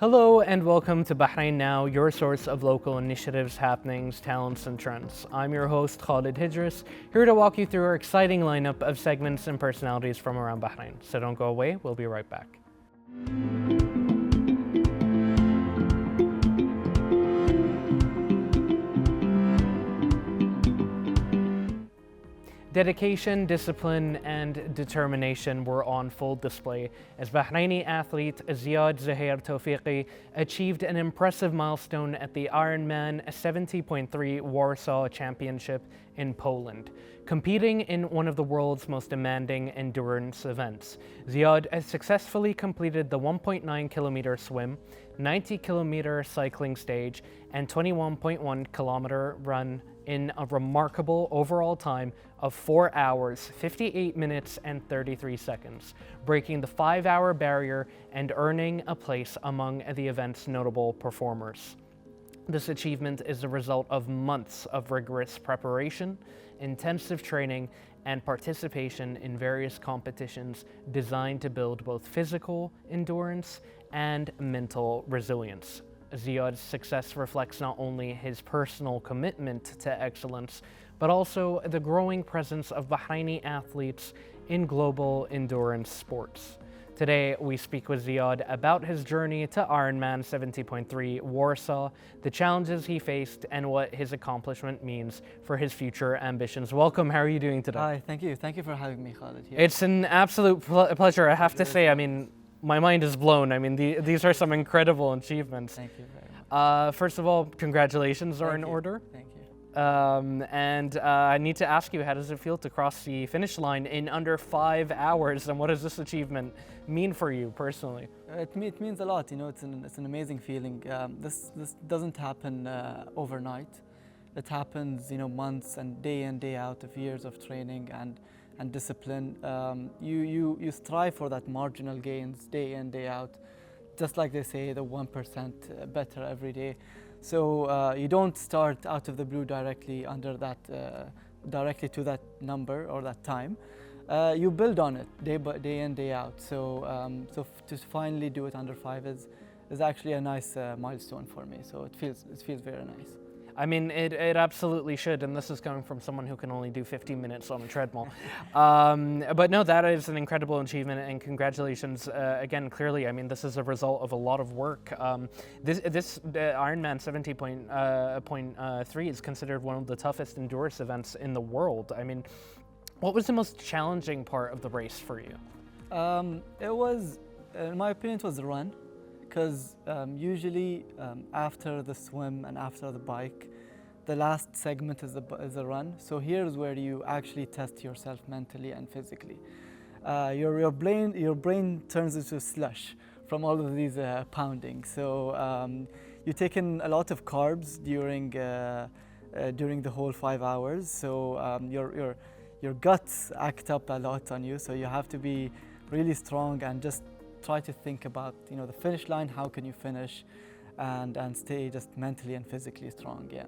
Hello and welcome to Bahrain Now, your source of local initiatives, happenings, talents, and trends. I'm your host, Khalid Hijris, here to walk you through our exciting lineup of segments and personalities from around Bahrain. So don't go away, we'll be right back. Dedication, discipline, and determination were on full display as Bahraini athlete Ziad Zahir Tawfiqi achieved an impressive milestone at the Ironman 70.3 Warsaw Championship in Poland. Competing in one of the world's most demanding endurance events, Ziad has successfully completed the 1.9 kilometer swim, 90 kilometer cycling stage, and 21.1 kilometer run in a remarkable overall time of 4 hours, 58 minutes, and 33 seconds, breaking the 5-hour barrier and earning a place among the event's notable performers. This achievement is the result of months of rigorous preparation, intensive training, and participation in various competitions designed to build both physical endurance and mental resilience. Ziad's success reflects not only his personal commitment to excellence, but also the growing presence of Bahraini athletes in global endurance sports. Today, we speak with Ziad about his journey to Ironman 70.3 Warsaw, the challenges he faced, and what his accomplishment means for his future ambitions. Welcome, how are you doing today? Hi, thank you. Thank you for having me, Khalid. Here. It's an absolute pleasure, I have to say. I mean, my mind is blown. I mean, these are some incredible achievements. Thank you very much. First of all, congratulations are in order. Thank you. I need to ask you, how does it feel to cross the finish line in under 5 hours, and what does this achievement mean for you personally? It means a lot. You know, it's an amazing feeling. This doesn't happen overnight. It happens, you know, months and day in, day out of years of training and discipline. You strive for that marginal gains day in, day out. Just like they say, the 1% better every day. So you don't start out of the blue directly under that, directly to that number or that time. You build on it day in, day out. So to finally do it under 5 is actually a nice milestone for me. So it feels very nice. I mean, it absolutely should, and this is coming from someone who can only do 15 minutes on a treadmill. But no, that is an incredible achievement, and congratulations again. Clearly, I mean, this is a result of a lot of work. This Ironman 70.3 is considered one of the toughest endurance events in the world. I mean, what was the most challenging part of the race for you? It was, in my opinion, it was the run. Because usually after the swim and after the bike, the last segment is the run. So here's where you actually test yourself mentally and physically. Your brain turns into slush from all of these pounding. So you take in a lot of carbs during the whole 5 hours. So your guts act up a lot on you. So you have to be really strong and just try to think about, you know, the finish line, how can you finish, and stay just mentally and physically strong. Yeah.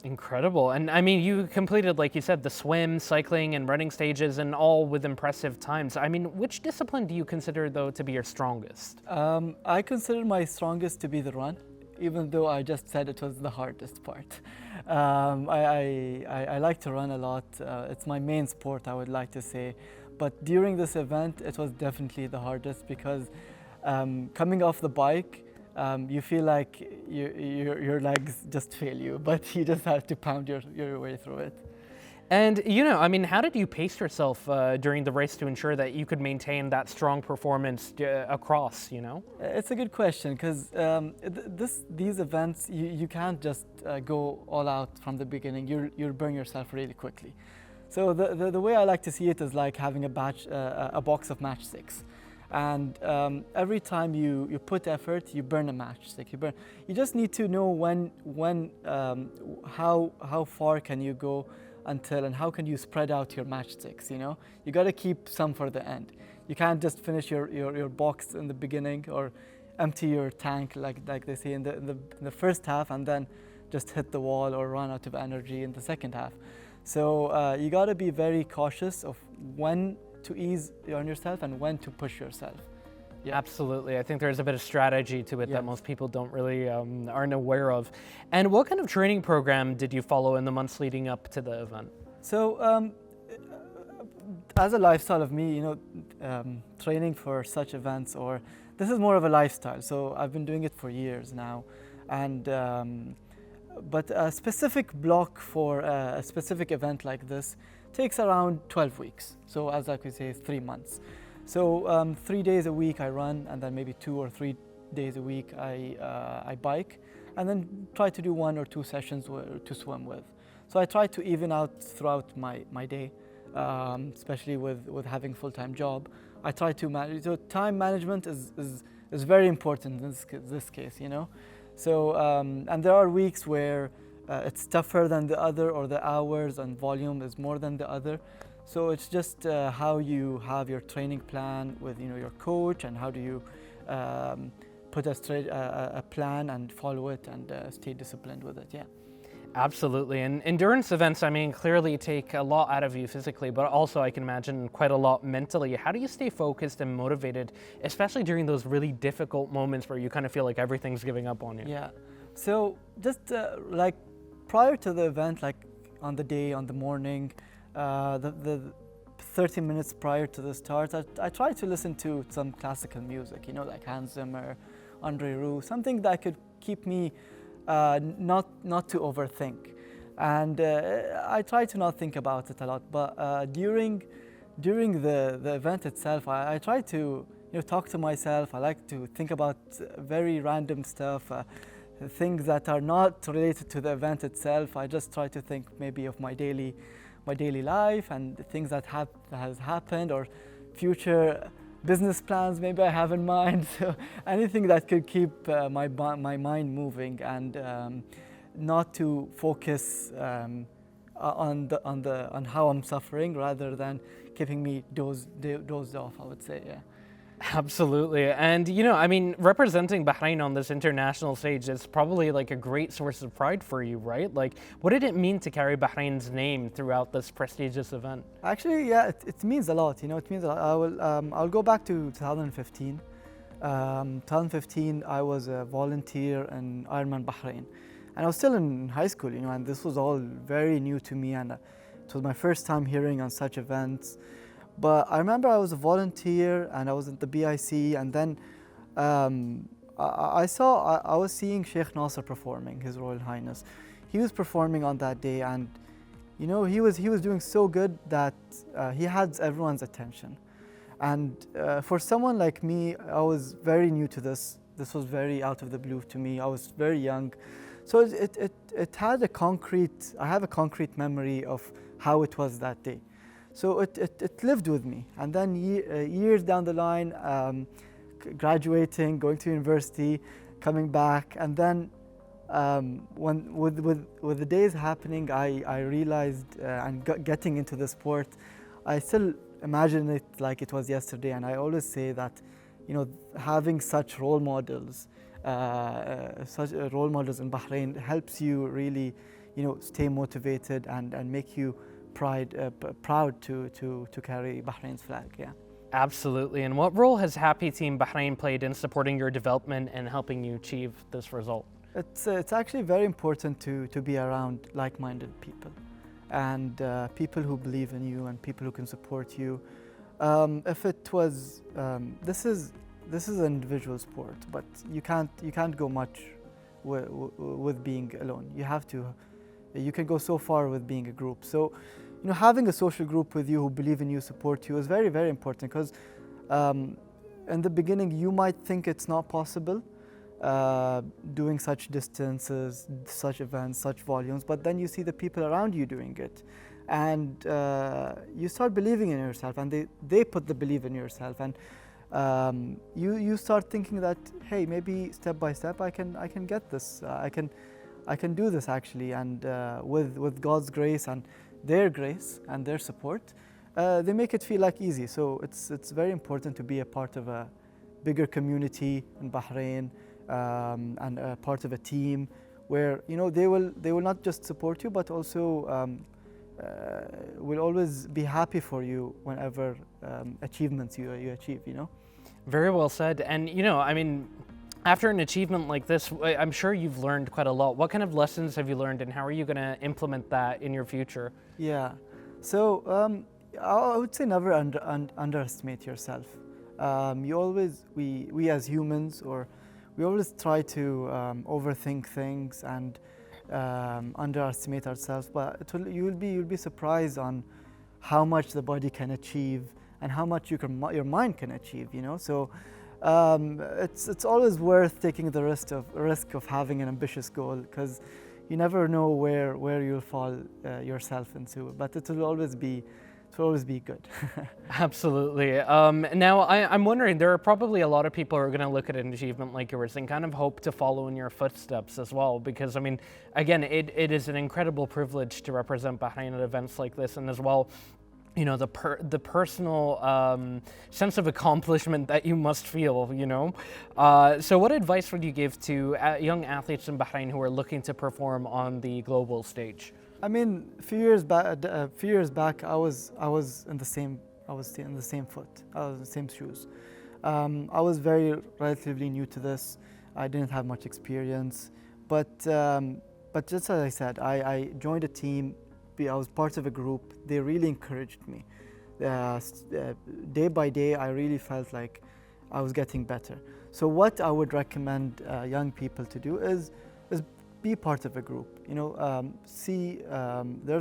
Incredible. And I mean, you completed, like you said, the swim, cycling, and running stages, and all with impressive times. I mean, which discipline do you consider, though, to be your strongest? I consider my strongest to be the run, even though I just said it was the hardest part. I like to run a lot. It's my main sport, I would like to say. But during this event, it was definitely the hardest because coming off the bike, you feel like your legs just fail you, but you just have to pound your way through it. And, you know, I mean, how did you pace yourself during the race to ensure that you could maintain that strong performance across, you know? It's a good question because these events, you can't just go all out from the beginning. You'll burn yourself really quickly. So the way I like to see it is like having a box of matchsticks, and every time you put effort, you burn a matchstick. You just need to know how far can you go until, and how can you spread out your matchsticks. You know, you got to keep some for the end. You can't just finish your box in the beginning or empty your tank like they say in the first half and then just hit the wall or run out of energy in the second half. So you got to be very cautious of when to ease on yourself and when to push yourself. Yeah. Absolutely. I think there's a bit of strategy to it Yes. that most people don't really aren't aware of. And what kind of training program did you follow in the months leading up to the event? So, as a lifestyle of me, training for such events, or this is more of a lifestyle. So I've been doing it for years now, and but a specific block for a specific event like this takes around 12 weeks. So as I could say, 3 months. So 3 days a week I run, and then maybe 2 or 3 days a week I bike, and then try to do 1 or 2 sessions to swim with. So I try to even out throughout my day, especially with having a full-time job. I try to manage. So time management is very important in this case, So and there are weeks where it's tougher than the other, or the hours and volume is more than the other. So it's just how you have your training plan with your coach, and how do you put a plan and follow it, and stay disciplined with it. Yeah. Absolutely. And endurance events, I mean, clearly take a lot out of you physically, but also I can imagine quite a lot mentally. How do you stay focused and motivated, especially during those really difficult moments where you kind of feel like everything's giving up on you? Yeah. So just like prior to the event, like on the morning, the 30 minutes prior to the start, I try to listen to some classical music, like Hans Zimmer, Andre Rieu, something that could keep me not to overthink. And I try to not think about it a lot, but during the event itself, I try to talk to myself. I like to think about very random stuff, things that are not related to the event itself. I just try to think maybe of my daily life, and the things that has happened, or future business plans maybe I have in mind. So anything that could keep my mind moving, and not to focus on how I'm suffering, rather than keeping me dozed off, I would say. Yeah. Absolutely. And, I mean, representing Bahrain on this international stage is probably like a great source of pride for you, right? Like, what did it mean to carry Bahrain's name throughout this prestigious event? Actually, yeah, it means a lot. It means a lot. I'll go back to 2015. 2015, I was a volunteer in Ironman Bahrain, and I was still in high school, and this was all very new to me, and it was my first time hearing on such events. But I remember I was a volunteer, and I was at the BIC, and then I was seeing Sheikh Nasser performing, His Royal Highness. He was performing on that day, and he was doing so good that he had everyone's attention. And for someone like me, I was very new to this. This was very out of the blue to me. I was very young, so it had I have a concrete memory of how it was that day. So it lived with me. And then years down the line, graduating, going to university, coming back, and then when with the days happening, I realized, and getting into the sport, I still imagine it like it was yesterday. And I always say that, having such role models, in Bahrain helps you really, stay motivated, and make you proud to carry Bahrain's flag. Yeah. Absolutely. And what role has Happy Team Bahrain played in supporting your development and helping you achieve this result? It's actually very important to be around like-minded people, and people who believe in you, and people who can support you. If it was this is an individual sport, but you can't go much with being alone. You can go so far with being a group. So having a social group with you who believe in you, support you, is very, very important, because in the beginning you might think it's not possible doing such distances, such events, such volumes, but then you see the people around you doing it, and you start believing in yourself, and they put the belief in yourself, and you start thinking that, hey, maybe step by step I can get this, I can do this actually, and with God's grace and their grace and their support, they make it feel like easy. So it's very important to be a part of a bigger community in Bahrain, and a part of a team where they will not just support you, but also will always be happy for you whenever achievements you achieve. Very well said. And I mean, after an achievement like this, I'm sure you've learned quite a lot. What kind of lessons have you learned, and how are you going to implement that in your future? Yeah. So I would say never underestimate yourself. You always, we as humans, or we always try to overthink things and underestimate ourselves. But you'll be surprised on how much the body can achieve and how much your mind can achieve. So it's always worth taking the risk of having an ambitious goal, because you never know where you'll fall yourself into. But it will always be good. Absolutely. Now, I'm wondering, there are probably a lot of people who are going to look at an achievement like yours and kind of hope to follow in your footsteps as well. Because, I mean, again, it is an incredible privilege to represent Bahrain at events like this, and as well, the personal sense of accomplishment that you must feel, So what advice would you give to young athletes in Bahrain who are looking to perform on the global stage? I mean, a few years back, I was in the same foot. I was in the same shoes. I was relatively new to this. I didn't have much experience, but just as I said, I joined a team. I was part of a group. They really encouraged me. Day by day, I really felt like I was getting better. So what I would recommend young people to do is be part of a group. There's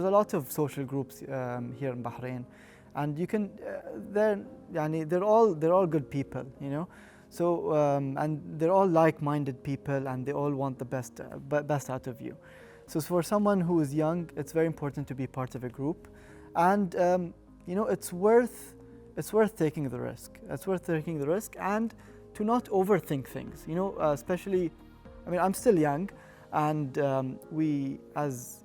a lot of social groups here in Bahrain, and you can they're all good people. So and they're all like-minded people, and they all want the best out of you. So for someone who is young, it's very important to be part of a group, and it's worth taking the risk. It's worth taking the risk, and to not overthink things. Especially, I mean, I'm still young, and we, as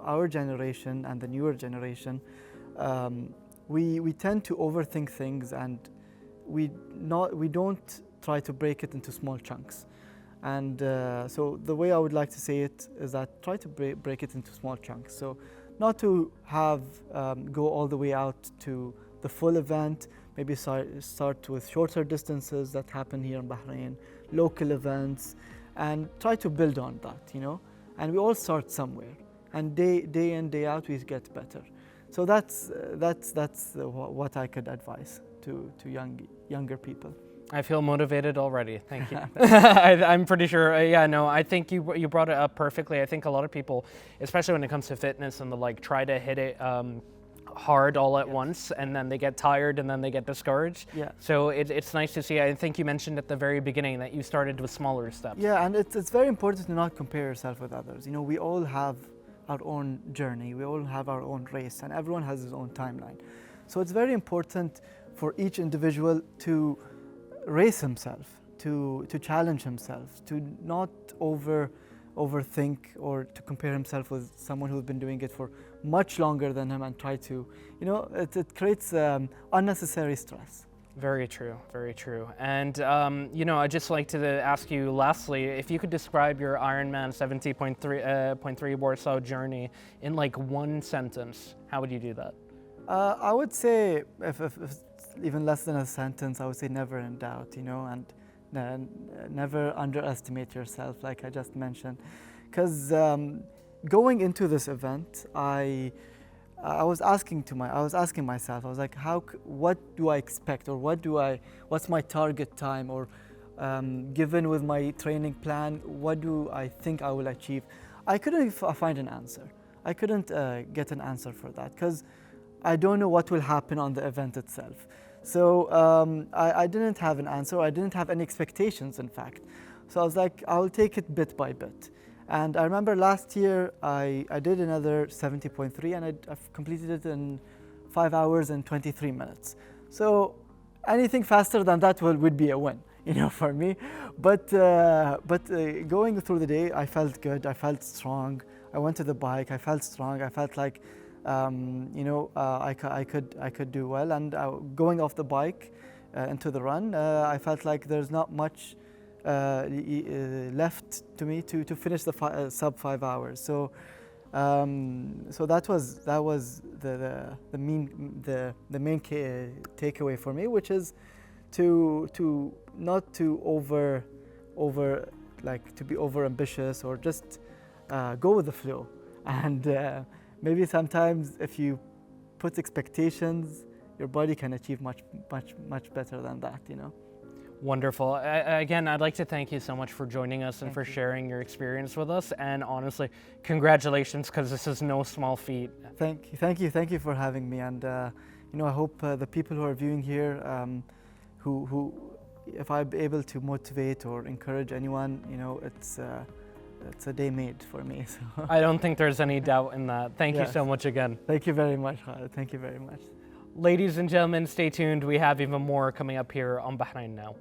our generation and the newer generation, we tend to overthink things, and we don't try to break it into small chunks. And so the way I would like to say it is that try to break it into small chunks. So not to have go all the way out to the full event. Maybe start with shorter distances that happen here in Bahrain, local events, and try to build on that. And we all start somewhere, and day in, day out, we get better. So that's what I could advise to younger people. I feel motivated already. Thank you. I'm pretty sure. I think you brought it up perfectly. I think a lot of people, especially when it comes to fitness and the like, try to hit it hard all at once, and then they get tired, and then they get discouraged. Yeah. So it's nice to see. I think you mentioned at the very beginning that you started with smaller steps. Yeah, and it's very important to not compare yourself with others. We all have our own journey. We all have our own race, and everyone has his own timeline. So it's very important for each individual to race himself, to challenge himself, to not overthink or to compare himself with someone who's been doing it for much longer than him, and try to, it creates unnecessary stress. Very true, very true. And I'd just like to ask you lastly, if you could describe your Ironman 70.3 Warsaw journey in like one sentence, how would you do that? I would say, if even less than a sentence, I would say never in doubt, and never underestimate yourself, like I just mentioned. Because going into this event, I was asking myself, I was like, what do I expect, or what's my target time, or given with my training plan, what do I think I will achieve? I couldn't find an answer. I couldn't get an answer for that, because I don't know what will happen on the event itself. So I didn't have an answer. I didn't have any expectations, in fact. So I was like, I'll take it bit by bit. And I remember last year, I did another 70.3, and I've completed it in 5 hours and 23 minutes. So anything faster than that would be a win, for me. But going through the day, I felt good. I felt strong. I went to the bike. I felt strong. I felt like I could do well. And going off the bike into the run, I felt like there's not much left to me to finish the sub 5 hours. So that was the main takeaway for me, which is to not to to be over ambitious, or just go with the flow. And maybe sometimes if you put expectations, your body can achieve much better than that, you know. Wonderful. Again, I'd like to thank you so much for joining us and for sharing your experience with us. And honestly, congratulations, because this is no small feat. Thank you for having me. And you know, I hope the people who are viewing here, who if I'm able to motivate or encourage anyone, you know, it's a day made for me. So. I don't think there's any doubt in that. Thank you so much again. Thank you very much, Khaled. Thank you very much. Ladies and gentlemen, stay tuned. We have even more coming up here on Bahrain Now.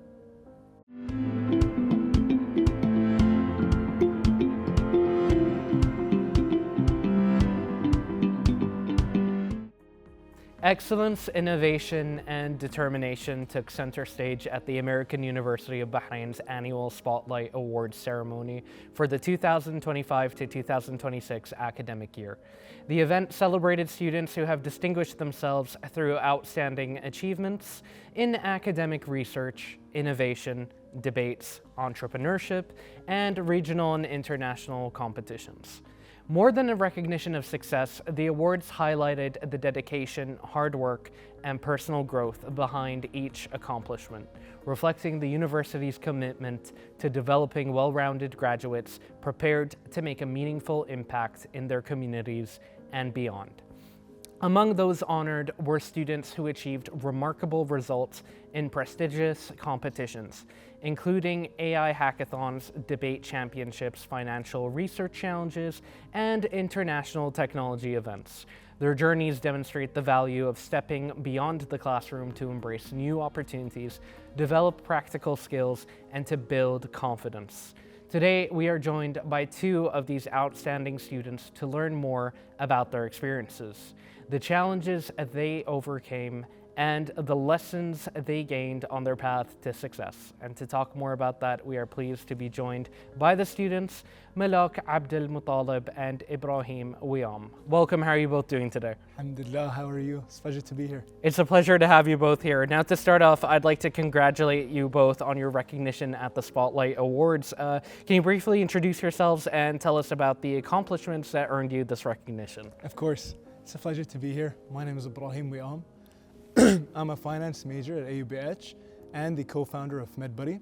Excellence, innovation, and determination took center stage at the American University of Bahrain's annual Spotlight Awards ceremony for the 2025 to 2026 academic year. The event celebrated students who have distinguished themselves through outstanding achievements in academic research, innovation, debates, entrepreneurship, and regional and international competitions. More than a recognition of success, the awards highlighted the dedication, hard work, and personal growth behind each accomplishment, reflecting the university's commitment to developing well-rounded graduates prepared to make a meaningful impact in their communities and beyond. Among those honored were students who achieved remarkable results in prestigious competitions, including AI hackathons, debate championships, financial research challenges, and international technology events. Their journeys demonstrate the value of stepping beyond the classroom to embrace new opportunities, develop practical skills, and to build confidence. Today, we are joined by two of these outstanding students to learn more about their experiences, the challenges they overcame, and the lessons they gained on their path to success. And to talk more about that, we are pleased to be joined by the students, Malak Abdel Muttalib and Ibrahim Wiam. Welcome, how are you both doing today? Alhamdulillah, how are you? It's a pleasure to be here. It's a pleasure to have you both here. Now, to start off, I'd like to congratulate you both on your recognition at the Spotlight Awards. Can you briefly introduce yourselves and tell us about the accomplishments that earned you this recognition? Of course, it's a pleasure to be here. My name is Ibrahim Wiam. I'm a finance major at AUBH and the co-founder of MedBuddy.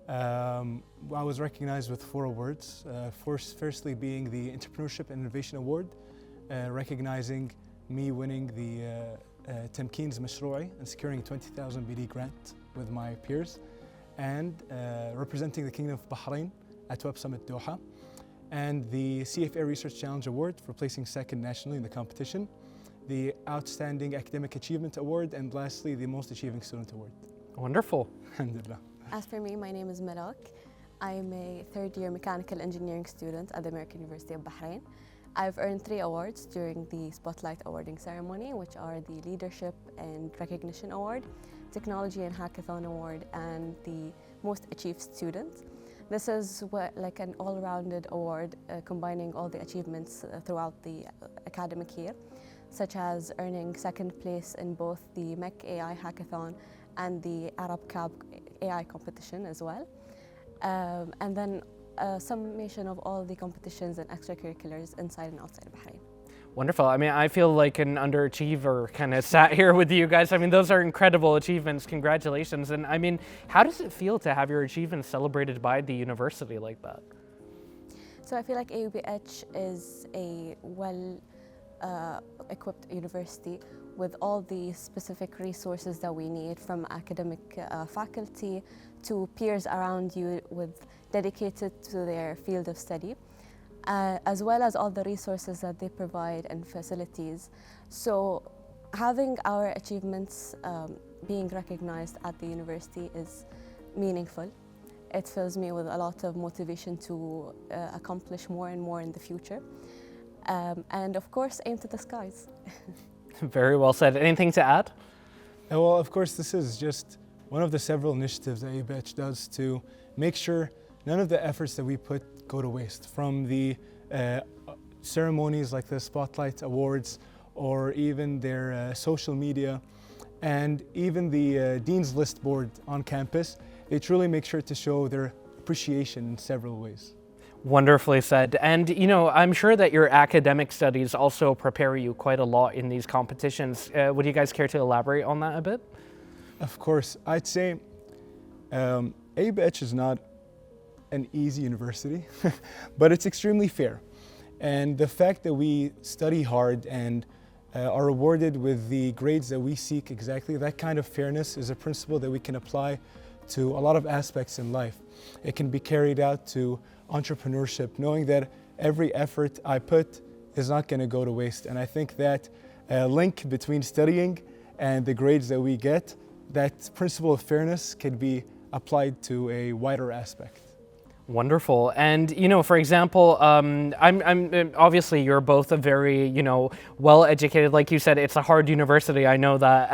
I was recognized with 4 awards. Firstly being the Entrepreneurship and Innovation Award, recognizing me winning the Tamkeen's Mashro'i and securing a 20,000 BD grant with my peers, and representing the Kingdom of Bahrain at Web Summit Doha, and the CFA Research Challenge Award for placing second nationally in the competition, the Outstanding Academic Achievement Award, and lastly, the Most Achieving Student Award. Wonderful. Alhamdulillah. As for me, my name is Malak. I'm a third-year mechanical engineering student at the American University of Bahrain. I've earned 3 awards during the Spotlight Awarding ceremony, which are the Leadership and Recognition Award, Technology and Hackathon Award, and the Most Achieved Student. This is like an all-rounded award combining all the achievements throughout the academic year, such as earning 2nd place in both the MEC AI Hackathon and the Arab Cab AI competition as well. And then a summation of all the competitions and extracurriculars inside and outside Bahrain. Wonderful. I mean, I feel like an underachiever kind of sat here with you guys. I mean, those are incredible achievements. Congratulations. And I mean, how does it feel to have your achievements celebrated by the university like that? So I feel like AUBH is a equipped university with all the specific resources that we need, from academic faculty to peers around you dedicated to their field of study, as well as all the resources that they provide and facilities. So having our achievements being recognized at the university is meaningful. It fills me with a lot of motivation to accomplish more and more in the future. And of course, aim to the skies. Very well said. Anything to add? Well, of course, this is just one of the several initiatives that AUBH does to make sure none of the efforts that we put go to waste, from the ceremonies like the Spotlight Awards or even their social media and even the Dean's List board on campus, they truly make sure to show their appreciation in several ways. Wonderfully said. And, you know, I'm sure that your academic studies also prepare you quite a lot in these competitions. Would you guys care to elaborate on that a bit? Of course, I'd say AUBH is not an easy university, but it's extremely fair. And the fact that we study hard and are rewarded with the grades that we seek, exactly that kind of fairness is a principle that we can apply to a lot of aspects in life. It can be carried out to entrepreneurship, knowing that every effort I put is not going to go to waste. And I think that link between studying and the grades that we get, that principle of fairness can be applied to a wider aspect. Wonderful. And, you know, for example, I'm obviously you're both a very, you know, well-educated, like you said, it's a hard university, I know that.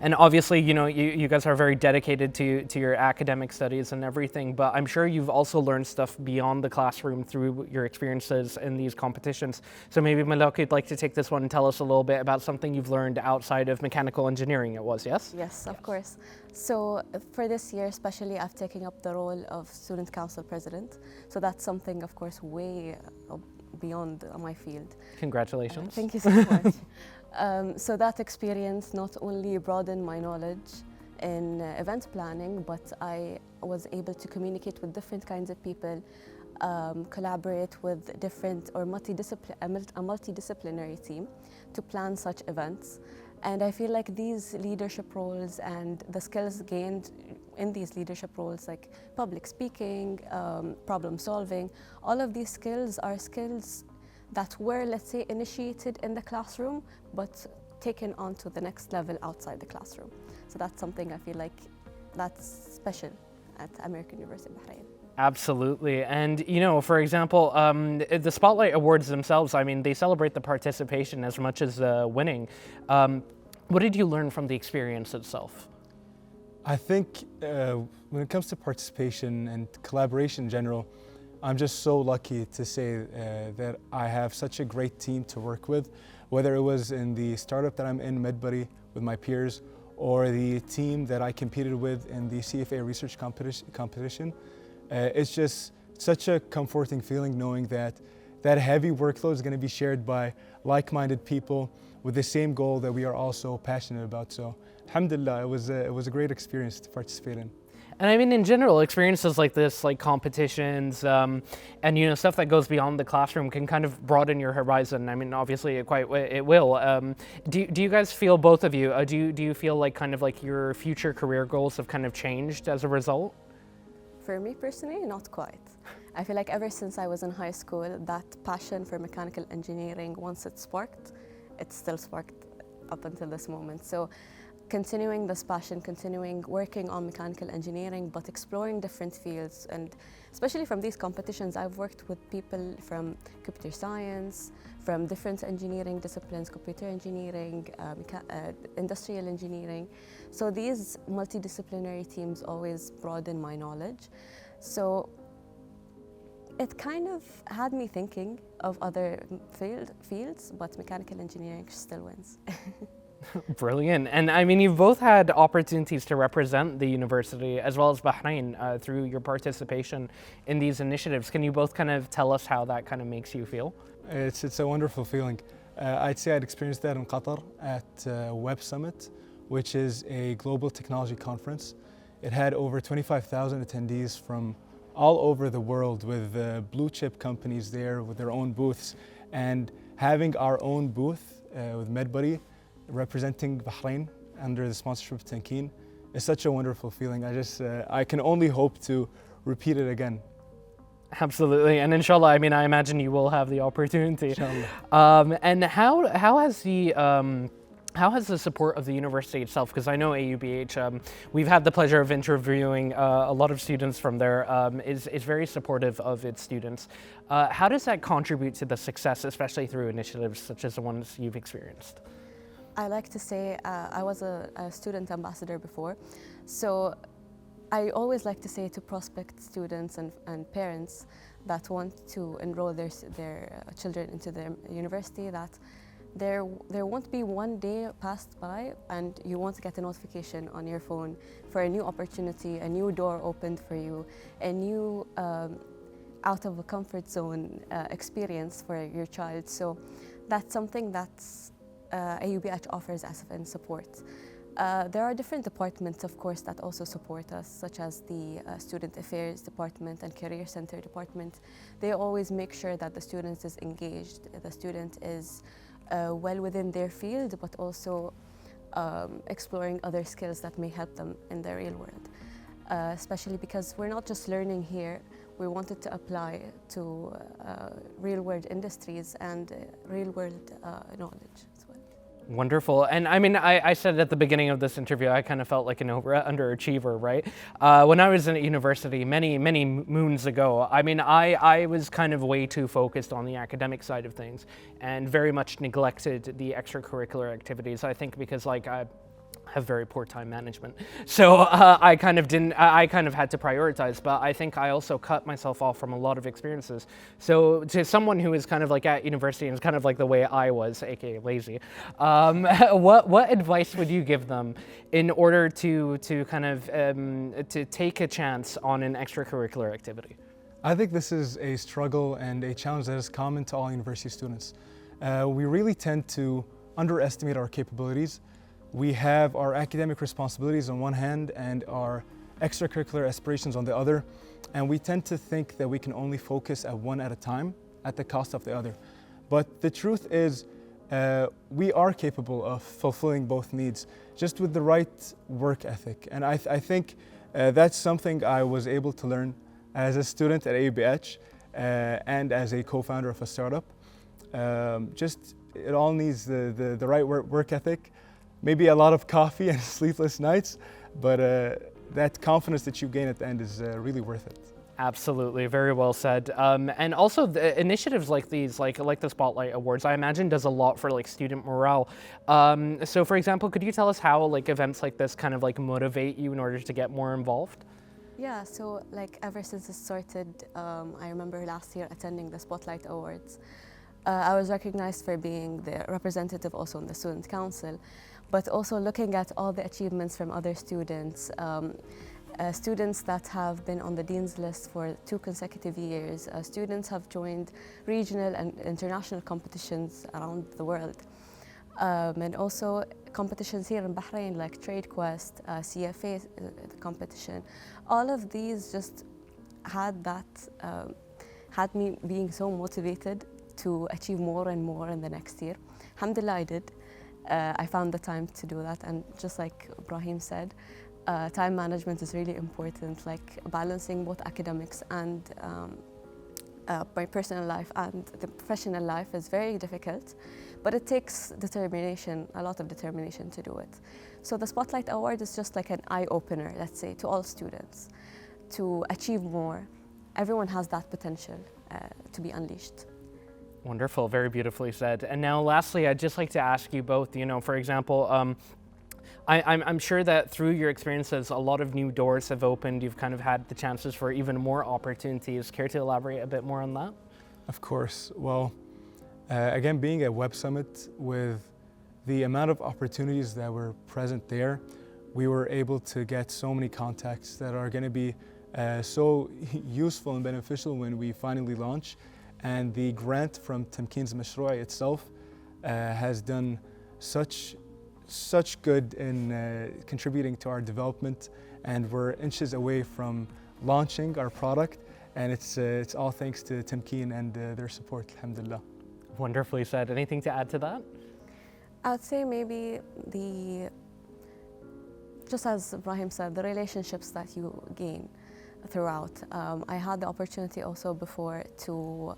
And obviously, you know, you guys are very dedicated to your academic studies and everything, but I'm sure you've also learned stuff beyond the classroom through your experiences in these competitions. So maybe Malak, you'd like to take this one and tell us a little bit about something you've learned outside of mechanical engineering, it was, yes? Yes, of course. So for this year especially, I've taken up the role of student council president. So that's something, of course, way beyond my field. Congratulations. Thank you so much. So that experience not only broadened my knowledge in event planning, but I was able to communicate with different kinds of people, collaborate with different or a multidisciplinary team to plan such events. And I feel like these leadership roles and the skills gained in these leadership roles, like public speaking, problem solving, all of these skills are skills that were, let's say, initiated in the classroom, but taken on to the next level outside the classroom. So that's something I feel like that's special at American University of Bahrain. Absolutely. And, you know, for example, the Spotlight Awards themselves, I mean, they celebrate the participation as much as winning. What did you learn from the experience itself? I think when it comes to participation and collaboration in general, I'm just so lucky to say that I have such a great team to work with, whether it was in the startup that I'm in, MedBuddy, with my peers, or the team that I competed with in the CFA research competition. It's just such a comforting feeling knowing that that heavy workload is going to be shared by like-minded people with the same goal that we are also passionate about. So, alhamdulillah, it was a great experience to participate in. And I mean, in general, experiences like this, like competitions, and you know, stuff that goes beyond the classroom can kind of broaden your horizon. I mean, obviously, it will. Do you guys feel, both of you, do you feel like kind of like your future career goals have kind of changed as a result? For me personally, not quite. I feel like ever since I was in high school, that passion for mechanical engineering, once it sparked, it's still sparked up until this moment. So continuing this passion, continuing working on mechanical engineering, but exploring different fields. And especially from these competitions, I've worked with people from computer science, from different engineering disciplines, computer engineering, industrial engineering. So these multidisciplinary teams always broaden my knowledge. So it kind of had me thinking of other fields, but mechanical engineering still wins. Brilliant. And I mean, you've both had opportunities to represent the university as well as Bahrain through your participation in these initiatives. Can you both kind of tell us how that kind of makes you feel? It's a wonderful feeling. I'd say I'd experienced that in Qatar at Web Summit, which is a global technology conference. It had over 25,000 attendees from all over the world with blue chip companies there with their own booths, and having our own booth with MedBuddy representing Bahrain under the sponsorship of Tankeen is such a wonderful feeling. I can only hope to repeat it again. Absolutely, and inshallah, I mean, I imagine you will have the opportunity. Inshallah. And how has the support of the university itself, because I know AUBH, we've had the pleasure of interviewing a lot of students from there, is very supportive of its students. How does that contribute to the success, especially through initiatives such as the ones you've experienced? I like to say I was a student ambassador before, so I always like to say to prospect students and parents that want to enroll their children into their university that there won't be one day passed by and you won't get a notification on your phone for a new opportunity, a new door opened for you, a new out of a comfort zone experience for your child. So that's something that AUBH offers as in support. There are different departments, of course, that also support us, such as the Student Affairs Department and Career Center Department. They always make sure that the student is engaged, the student is well within their field, but also exploring other skills that may help them in the real world. Especially because we're not just learning here, we wanted to apply to real world industries and real world knowledge as well. Wonderful. And I mean, I said at the beginning of this interview, I kind of felt like an underachiever, right? When I was in university many moons ago, I mean, I was kind of way too focused on the academic side of things and very much neglected the extracurricular activities. I think because like I have very poor time management. So I kind of had to prioritize, but I think I also cut myself off from a lot of experiences. So to someone who is kind of like at university and is kind of like the way I was, aka lazy, what advice would you give them in order to kind of to take a chance on an extracurricular activity? I think this is a struggle and a challenge that is common to all university students. We really tend to underestimate our capabilities. We have our academic responsibilities on one hand and our extracurricular aspirations on the other, and we tend to think that we can only focus at one at a time at the cost of the other. But the truth is, we are capable of fulfilling both needs just with the right work ethic. And I think that's something I was able to learn as a student at AUBH and as a co-founder of a startup. Just it all needs the right work ethic. Maybe a lot of coffee and sleepless nights, but that confidence that you gain at the end is really worth it. Absolutely, very well said. And also the initiatives like these, like the Spotlight Awards, I imagine does a lot for like student morale. So for example, could you tell us how like events like this kind of like motivate you in order to get more involved? Yeah, so like ever since it started, I remember last year attending the Spotlight Awards. I was recognized for being the representative also on the Student Council, but also looking at all the achievements from other students. Students that have been on the Dean's List for 2 consecutive years. Students have joined regional and international competitions around the world. And also competitions here in Bahrain like TradeQuest, CFA competition. All of these just had me being so motivated to achieve more and more in the next year. Alhamdulillah, I did. I found the time to do that, and just like Ibrahim said, time management is really important, like balancing both academics and my personal life and the professional life is very difficult, but it takes determination, a lot of determination to do it. So the Spotlight Award is just like an eye-opener, let's say, to all students to achieve more. Everyone has that potential to be unleashed. Wonderful, very beautifully said. And now lastly, I'd just like to ask you both, you know, for example, I'm sure that through your experiences, a lot of new doors have opened. You've kind of had the chances for even more opportunities. Care to elaborate a bit more on that? Of course. Well, again, being at Web Summit, with the amount of opportunities that were present there, we were able to get so many contacts that are going to be so useful and beneficial when we finally launch. And the grant from Tamkeen's Mashroua itself has done such good in contributing to our development, and we're inches away from launching our product, and it's all thanks to Tamkeen and their support, alhamdulillah. Wonderfully said. Anything to add to that? I would say maybe just as Ibrahim said, the relationships that you gain throughout. I had the opportunity also before to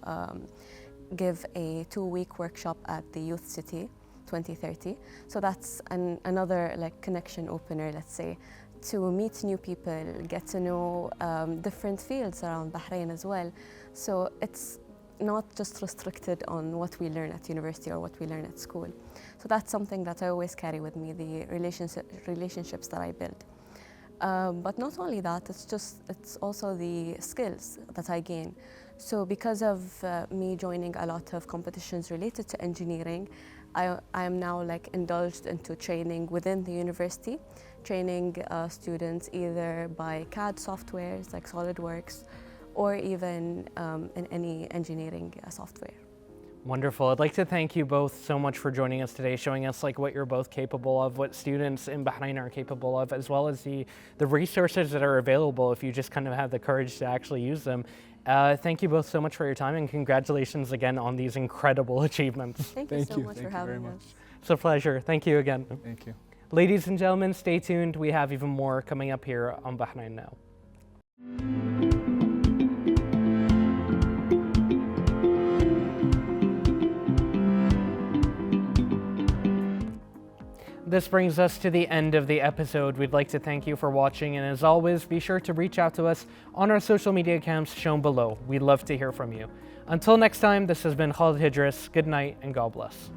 give a 2-week workshop at the Youth City 2030. So that's another like connection opener, let's say, to meet new people, get to know different fields around Bahrain as well. So it's not just restricted on what we learn at university or what we learn at school. So that's something that I always carry with me, the relationships that I build. But not only that, it's also the skills that I gain. So because of me joining a lot of competitions related to engineering, I am now like indulged into training within the university, training students either by CAD softwares like SolidWorks or even in any engineering software. Wonderful. I'd like to thank you both so much for joining us today, showing us like what you're both capable of, what students in Bahrain are capable of, as well as the resources that are available if you just kind of have the courage to actually use them. Thank you both so much for your time, and congratulations again on these incredible achievements. Thank you so much for having us. It's a pleasure. Thank you again. Thank you. Ladies and gentlemen, stay tuned. We have even more coming up here on Bahrain Now. This brings us to the end of the episode. We'd like to thank you for watching, and as always, be sure to reach out to us on our social media accounts shown below. We'd love to hear from you. Until next time, this has been Khalid Hidris. Good night and God bless.